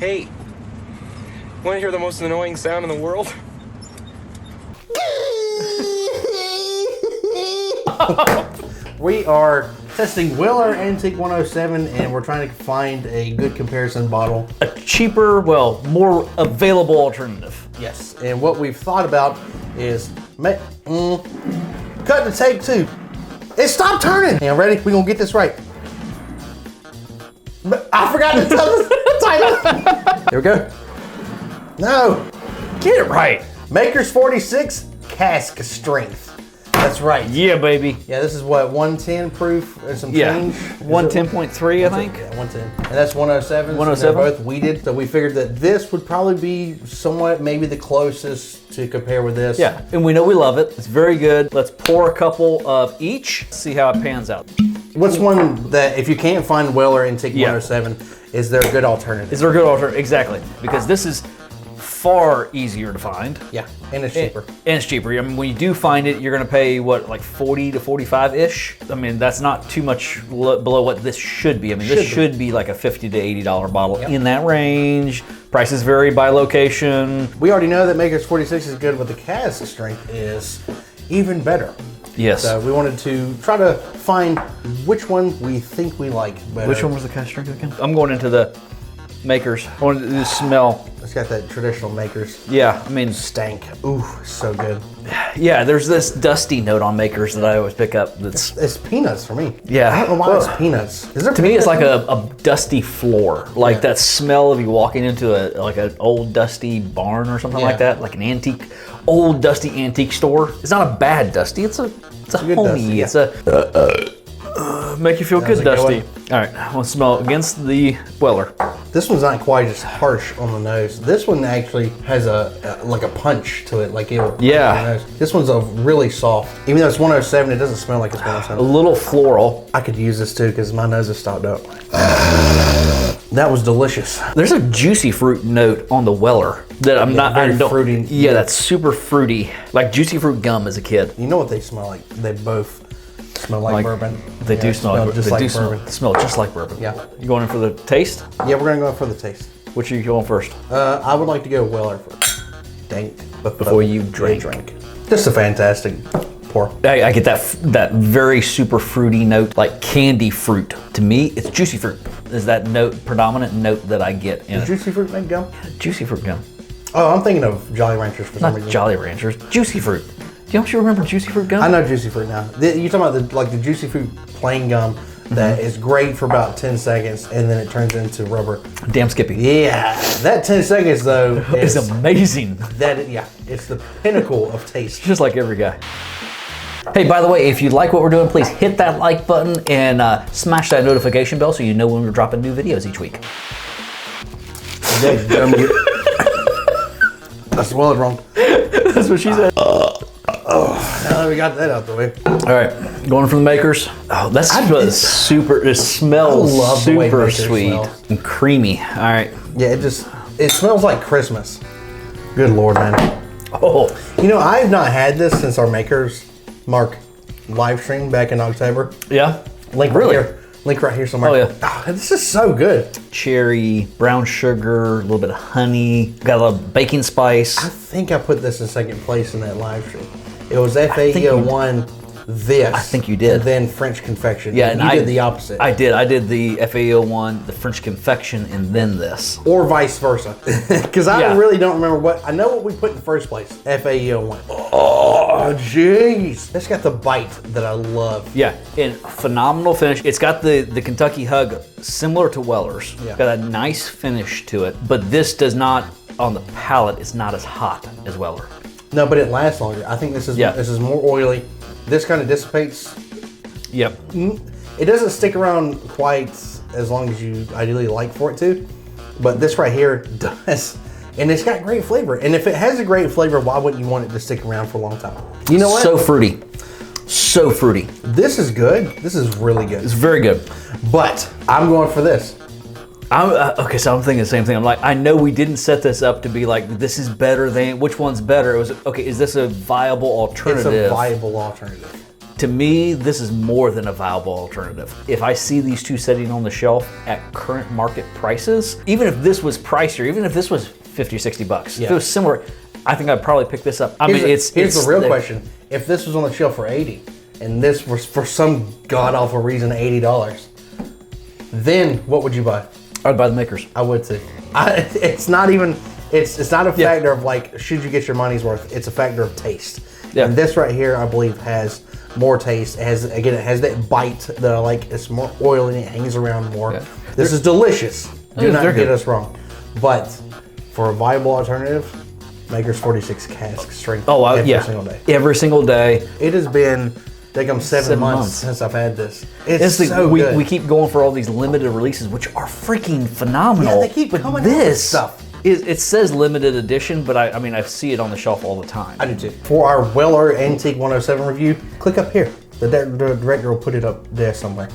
Hey, want to hear the most annoying sound in the world? We are testing Weller Antique 107 and we're trying to find a good comparison bottle. A cheaper, well, more available alternative. Yes, and what we've thought about is cut to take two. It stopped turning. Now ready? We're gonna get this right. But I forgot to tell the title. Here we go. No. Get it right. Makers 46, Cask Strength. That's right. Yeah, baby. Yeah, this is what, 110 proof and some change? 110.3, I think. Yeah, 110. And that's 107. 107. So they're both weeded. So we figured that this would probably be somewhat maybe the closest to compare with this. Yeah, and we know we love it. It's very good. Let's pour a couple of each, see how it pans out. What's one that, if you can't find Weller Antique 107, is there a good alternative? Is there a good alternative? Exactly. Because this is far easier to find. Yeah, and it's cheaper. And it's cheaper. I mean, when you do find it, you're gonna pay what, like 40 to 45-ish? I mean, that's not too much below what this should be. I mean, this should be like a $50 to $80 bottle, in that range. Prices vary by location. We already know that Makers 46 is good, but the Cask Strength is even better. Yes. So we wanted to try to find which one we think we like better. Which one was the Cask Strength again? I'm going into the Makers. I want to smell. It's got that traditional Makers. Yeah, I mean, stank. Ooh, so good. Yeah, there's this dusty note on Makers that I always pick up. It's peanuts for me. Yeah. I don't know why it's peanuts. Is there to me, it's like a dusty floor, like that smell of you walking into an old dusty barn or something like that, like an old dusty antique store. It's not a bad dusty. It's a homey. Dusty, It's make you feel good, dusty. All right, I want to smell against the Weller. This one's not quite as harsh on the nose. This one actually has like a punch to it, like it'll punch on the nose. This one's really soft. Even though it's 107, it doesn't smell like it's 107. A little floral. I could use this too because my nose is stopped up. That was delicious. There's a juicy fruit note on the Weller that I don't. Fruity. Yeah, that's super fruity, like juicy fruit gum as a kid. You know what they smell like? They both smell like bourbon. They do smell like just like bourbon. Smell just like bourbon. Yeah. You going in for the taste? Yeah, we're gonna go for the taste. Which are you going first? I would like to go Weller first. Dang. Before you drink. Just a fantastic pour. I get that very super fruity note, like candy fruit. To me, it's juicy fruit. Is that predominant note that I get in Does juicy fruit make gum? Juicy fruit gum. Oh, I'm thinking of Jolly Ranchers for some reason. Not Jolly Ranchers. Juicy fruit. Don't you remember juicy fruit gum? I know juicy fruit now. You're talking about the juicy fruit plain gum that is great for about 10 seconds and then it turns into rubber. Damn Skippy. Yeah, that 10 seconds though is amazing. It's the pinnacle of taste. Just like every guy. Hey, by the way, if you like what we're doing, please hit that like button and smash that notification bell so you know when we're dropping new videos each week. I swallowed wrong. That's what she said. Now that we got that out the way. All right, going for the Makers. Oh, that's super. It smells super sweet and creamy. All right. Yeah, it smells like Christmas. Good Lord, man. Oh, you know, I've not had this since our Makers Mark live stream back in October. Yeah. Link right here. Link right here somewhere. Oh yeah. Oh, this is so good. Cherry, brown sugar, a little bit of honey, got a little baking spice. I think I put this in second place in that live stream. It was FAE01, this. I think you did. And then French Confection. Yeah, and you did the opposite. I did. I did the FAE01, the French Confection, and then this. Or vice versa. Because I really don't remember I know what we put in the first place. FAE01. Oh, jeez. It's got the bite that I love. Yeah, and phenomenal finish. It's got the Kentucky Hug similar to Weller's. Yeah. Got a nice finish to it, but this does not, on the palate, it's not as hot as Weller. No, but it lasts longer. I think this is more oily. This kind of dissipates. Yep. It doesn't stick around quite as long as you ideally like for it to, but this right here does. And it's got great flavor. And if it has a great flavor, why wouldn't you want it to stick around for a long time? You know what? So fruity. So fruity. This is good. This is really good. It's very good. But I'm going for this. Okay, so I'm thinking the same thing. I'm like, I know we didn't set this up to be like, this is better than, which one's better? It was, okay, is this a viable alternative? It's a viable alternative. To me, this is more than a viable alternative. If I see these two sitting on the shelf at current market prices, even if this was pricier, even if this was 50 or 60 bucks, if it was similar, I think I'd probably pick this up. Here's the real question. If this was on the shelf for 80 and this was for some god-awful reason $80, then what would you buy? I'd buy the makers. I would too. It's not even, it's not a factor of like, should you get your money's worth? It's a factor of taste. Yeah. And this right here, I believe, has more taste. It has that bite that I like. It's more oily and it hangs around more. Yeah. This is delicious. Do not get us wrong. But for a viable alternative, Maker's 46 Cask Strength every single day. Every single day. It has been, I think I'm 7 months since I've had this. It's so good. We keep going for all these limited releases, which are freaking phenomenal. Yeah, they keep coming out with stuff. It says limited edition, but I mean, I see it on the shelf all the time. I do too. For our Weller Antique 107 review, click up here. The director will put it up there somewhere.